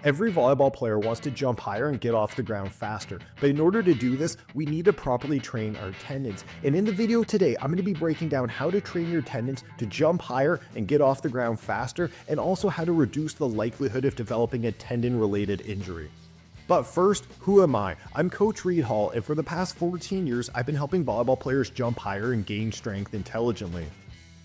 Every volleyball player wants to jump higher and get off the ground faster, but in order to do this, we need to properly train our tendons. And in the video today, I'm going to be breaking down how to train your tendons to jump higher and get off the ground faster, and also how to reduce the likelihood of developing a tendon-related injury. But first, who am I? I'm Coach Reid, and for the past 14 years, I've been helping volleyball players jump higher and gain strength intelligently.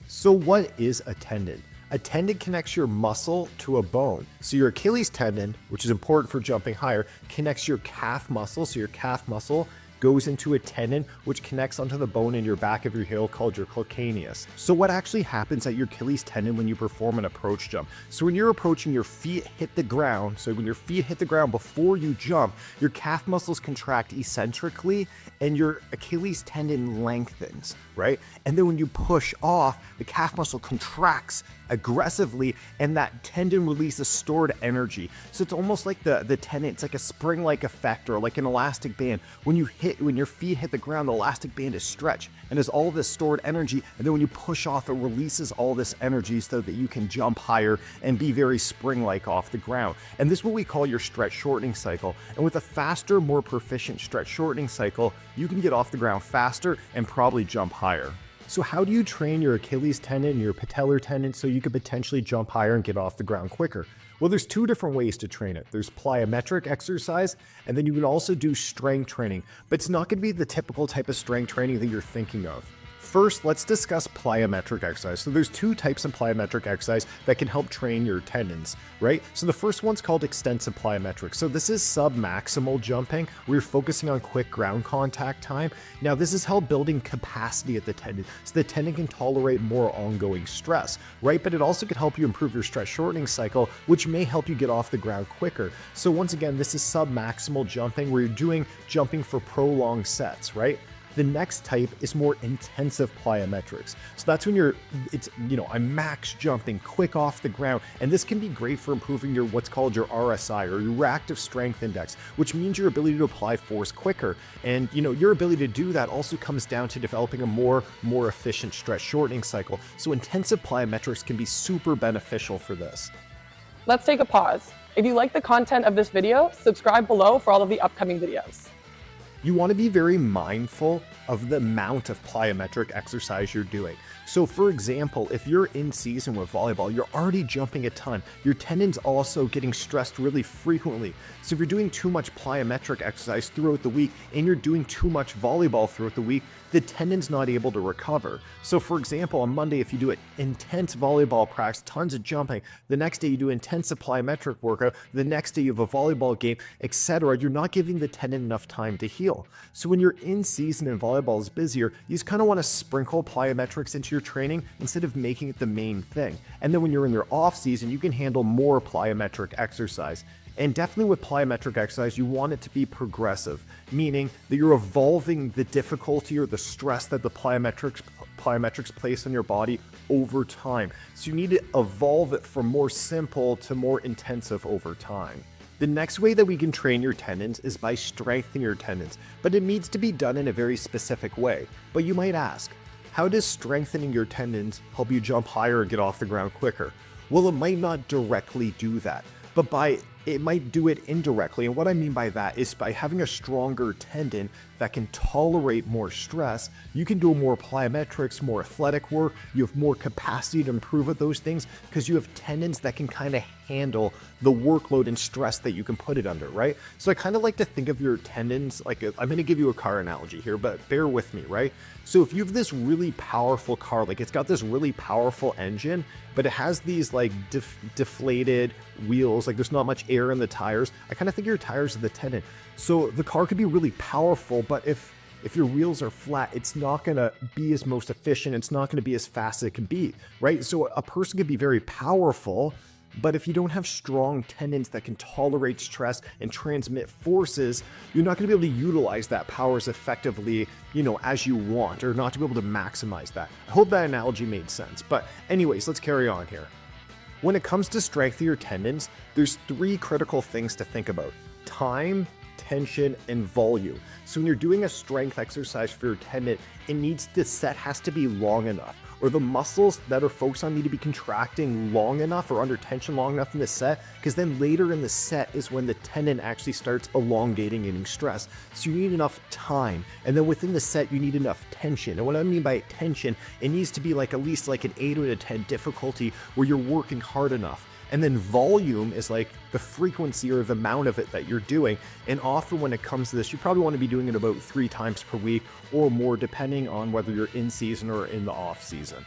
So what is a tendon? A tendon connects your muscle to a bone. So your Achilles tendon, which is important for jumping higher, connects your calf muscle. So your calf muscle goes into a tendon which connects onto the bone in your back of your heel called your calcaneus. So what actually happens at your Achilles tendon when you perform an approach jump? So when you're approaching, your feet hit the ground. So when your feet hit the ground before you jump, your calf muscles contract eccentrically and your Achilles tendon lengthens, right? And then when you push off, the calf muscle contracts aggressively and that tendon releases stored energy. So it's almost like the tendon, it's like a spring-like effect or like an elastic band. When your feet hit the ground, the elastic band is stretched and there's all this stored energy, and then when you push off, it releases all this energy so that you can jump higher and be very spring-like off the ground. And this is what we call your stretch shortening cycle. And with a faster, more proficient stretch shortening cycle, you can get off the ground faster and probably jump higher. So how do you train your Achilles tendon and your patellar tendon so you could potentially jump higher and get off the ground quicker? Well, there's two different ways to train it. There's plyometric exercise, and then you can also do strength training, but it's not going to be the typical type of strength training that you're thinking of. First, let's discuss plyometric exercise. So there's two types of plyometric exercise that can help train your tendons, right? So the first one's called extensive plyometric. So this is sub-maximal jumping. We're focusing on quick ground contact time. Now this is help building capacity at the tendon, so the tendon can tolerate more ongoing stress, right? But it also can help you improve your stretch shortening cycle, which may help you get off the ground quicker. So once again, this is sub-maximal jumping, where you're jumping for prolonged sets, right? The next type is more intensive plyometrics. So that's when I'm max jumping quick off the ground. And this can be great for improving your what's called your RSI, or your reactive strength index, which means your ability to apply force quicker. And your ability to do that also comes down to developing a more efficient stretch shortening cycle. So intensive plyometrics can be super beneficial for this. Let's take a pause. If you like the content of this video, subscribe below for all of the upcoming videos. You want to be very mindful of the amount of plyometric exercise you're doing. So for example, if you're in season with volleyball, you're already jumping a ton. Your tendons also getting stressed really frequently. So if you're doing too much plyometric exercise throughout the week and you're doing too much volleyball throughout the week, the tendon's not able to recover. So for example, on Monday, if you do an intense volleyball practice, tons of jumping, the next day you do intensive plyometric workout, the next day you have a volleyball game, etc., you're not giving the tendon enough time to heal. So when you're in season and volleyball is busier, you just kind of want to sprinkle plyometrics into your training instead of making it the main thing. And then when you're in your off season, you can handle more plyometric exercise. And definitely with plyometric exercise, you want it to be progressive, meaning that you're evolving the difficulty or the stress that the plyometrics place on your body over time. So you need to evolve it from more simple to more intensive over time. The next way that we can train your tendons is by strengthening your tendons, but it needs to be done in a very specific way. But you might ask, how does strengthening your tendons help you jump higher and get off the ground quicker? Well, it might not directly do that, but it might do it indirectly. And what I mean by that is by having a stronger tendon that can tolerate more stress, you can do more plyometrics, more athletic work, you have more capacity to improve at those things because you have tendons that can kind of handle the workload and stress that you can put it under, right? So I kind of like to think of your tendons like I'm going to give you a car analogy here, but bear with me, right? So if you have this really powerful car, like it's got this really powerful engine, but it has these like deflated wheels, like there's not much air in the tires. I kind of think your tires are the tendon. So the car could be really powerful, but if your wheels are flat, it's not going to be as most efficient. It's not going to be as fast as it can be, right? So a person could be very powerful, but if you don't have strong tendons that can tolerate stress and transmit forces, you're not going to be able to utilize that power as effectively, as you want, or not to be able to maximize that. I hope that analogy made sense. But anyways, let's carry on here. When it comes to strengthening your tendons, there's three critical things to think about: time, tension, and volume. So when you're doing a strength exercise for your tendon, the set has to be long enough, or the muscles that are focused on need to be contracting long enough or under tension long enough in the set, because then later in the set is when the tendon actually starts elongating and getting stressed. So you need enough time, and then within the set you need enough tension. And what I mean by tension, it needs to be like at least like an 8 out of 10 difficulty where you're working hard enough. And then volume is like the frequency or the amount of it that you're doing. And often when it comes to this, you probably want to be doing it about 3 times per week or more, depending on whether you're in season or in the off season.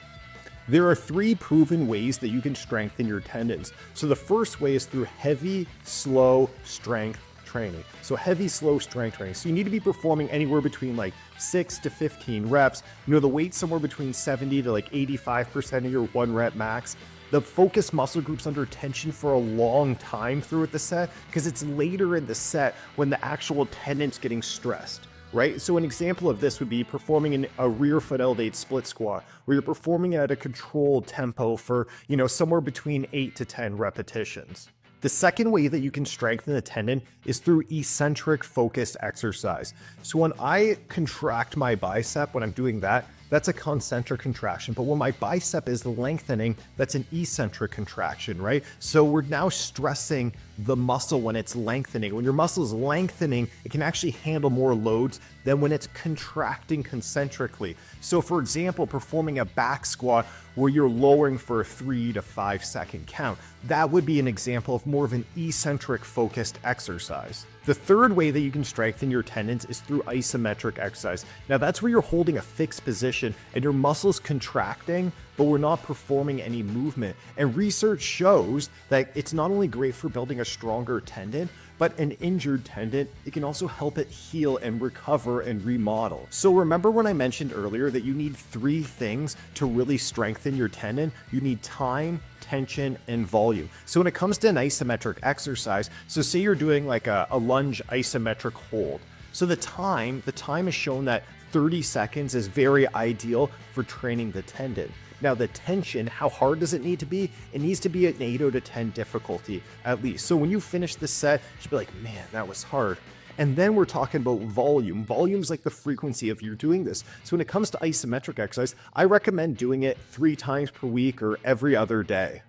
There are 3 proven ways that you can strengthen your tendons. So the first way is through heavy, slow strength training. So heavy, slow strength training. So you need to be performing anywhere between like 6 to 15 reps. You know, the weight somewhere between 70 to like 85% of your 1 rep max. The focus muscle groups under tension for a long time throughout the set, because it's later in the set when the actual tendon's getting stressed, right? So an example of this would be performing a rear foot elevated split squat, where you're performing at a controlled tempo for, you know, somewhere between 8 to 10 repetitions. The second way that you can strengthen the tendon is through eccentric focused exercise. So when I contract my bicep, when I'm doing that, that's a concentric contraction. But when my bicep is lengthening, that's an eccentric contraction, right? So we're now stressing the muscle when it's lengthening. When your muscle is lengthening, it can actually handle more loads than when it's contracting concentrically. So for example, performing a back squat where you're lowering for a 3 to 5 second count, that would be an example of more of an eccentric focused exercise. The third way that you can strengthen your tendons is through isometric exercise. Now that's where you're holding a fixed position and your muscles contracting, but we're not performing any movement. And research shows that it's not only great for building a stronger tendon, but an injured tendon, it can also help it heal and recover and remodel. So remember when I mentioned earlier that you need 3 things to really strengthen your tendon? You need time, tension, and volume. So when it comes to an isometric exercise, so say you're doing like a lunge isometric hold. So the time is shown that 30 seconds is very ideal for training the tendon. Now the tension, how hard does it need to be? It needs to be an 8 out of 10 difficulty at least. So when you finish the set, you should be like, man, that was hard. And then we're talking about volume. Volume is like the frequency of you doing this. So when it comes to isometric exercise, I recommend doing it 3 times per week or every other day.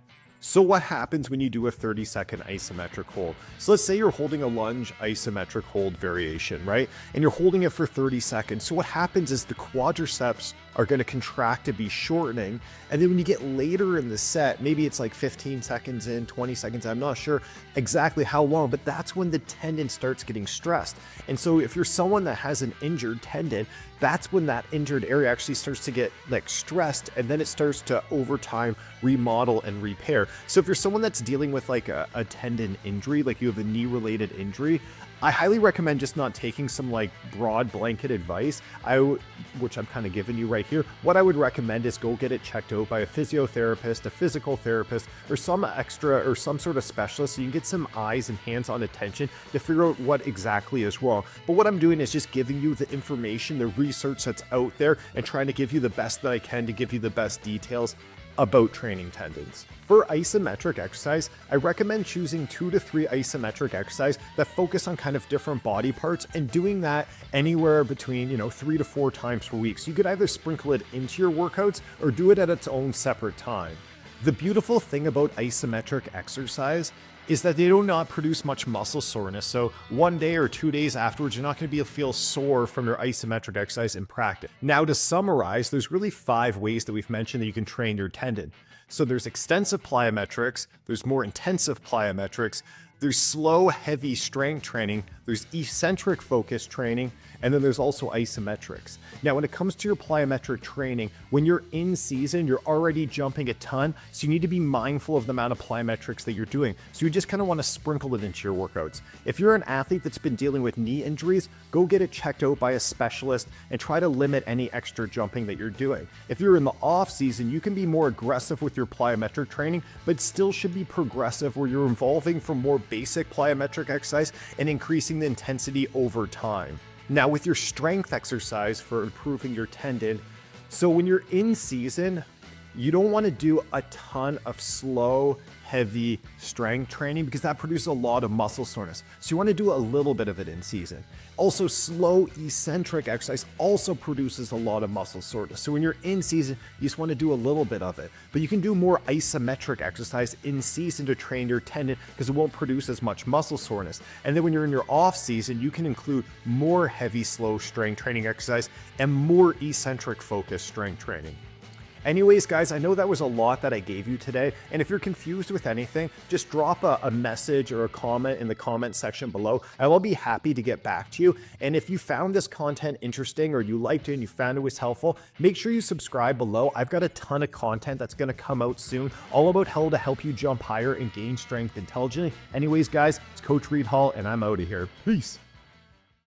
So what happens when you do a 30-second isometric hold? So let's say you're holding a lunge isometric hold variation, right? And you're holding it for 30 seconds. So what happens is the quadriceps are going to contract to be shortening. And then when you get later in the set, maybe it's like 15 seconds in, 20 seconds, I'm not sure exactly how long, but that's when the tendon starts getting stressed. And so if you're someone that has an injured tendon, that's when that injured area actually starts to get like stressed, and then it starts to over time remodel and repair. So if you're someone that's dealing with like a tendon injury, like you have a knee related injury, I highly recommend just not taking some like broad blanket advice, which I'm kind of giving you right here. What I would recommend is go get it checked out by a physiotherapist, a physical therapist, or some sort of specialist, so you can get some eyes and hands-on attention to figure out what exactly is wrong. But what I'm doing is just giving you the information, the research that's out there, and trying to give you the best that I can to give you the best details about training tendons. For isometric exercise, I recommend choosing 2 to 3 isometric exercise that focus on kind of different body parts, and doing that anywhere between 3 to 4 times per week. So you could either sprinkle it into your workouts or do it at its own separate time. The beautiful thing about isometric exercise is that they do not produce much muscle soreness. So 1 day or 2 days afterwards, you're not going to feel sore from your isometric exercise in practice. Now to summarize, there's really 5 ways that we've mentioned that you can train your tendon. So there's extensive plyometrics, there's more intensive plyometrics, there's slow, heavy strength training, there's eccentric focus training, and then there's also isometrics. Now, when it comes to your plyometric training, when you're in season, you're already jumping a ton, so you need to be mindful of the amount of plyometrics that you're doing. So you just kind of want to sprinkle it into your workouts. If you're an athlete that's been dealing with knee injuries, go get it checked out by a specialist and try to limit any extra jumping that you're doing. If you're in the off season, you can be more aggressive with your plyometric training, but still should be progressive, where you're evolving from more basic plyometric exercise and increasing the intensity over time. Now with your strength exercise for improving your tendon, so when you're in season, You don't want to do a ton of slow, heavy strength training because that produces a lot of muscle soreness. So you want to do a little bit of it in season. Also, slow eccentric exercise also produces a lot of muscle soreness. So when you're in season, you just want to do a little bit of it. But you can do more isometric exercise in season to train your tendon because it won't produce as much muscle soreness. And then when you're in your off season, you can include more heavy, slow strength training exercise and more eccentric focused strength training. Anyways, guys, I know that was a lot that I gave you today, and if you're confused with anything, just drop a message or a comment in the comment section below. I will be happy to get back to you, and if you found this content interesting or you liked it and you found it was helpful, make sure you subscribe below. I've got a ton of content that's going to come out soon, all about how to help you jump higher and gain strength intelligently. Anyways, guys, it's Coach Reid Hall, and I'm out of here. Peace.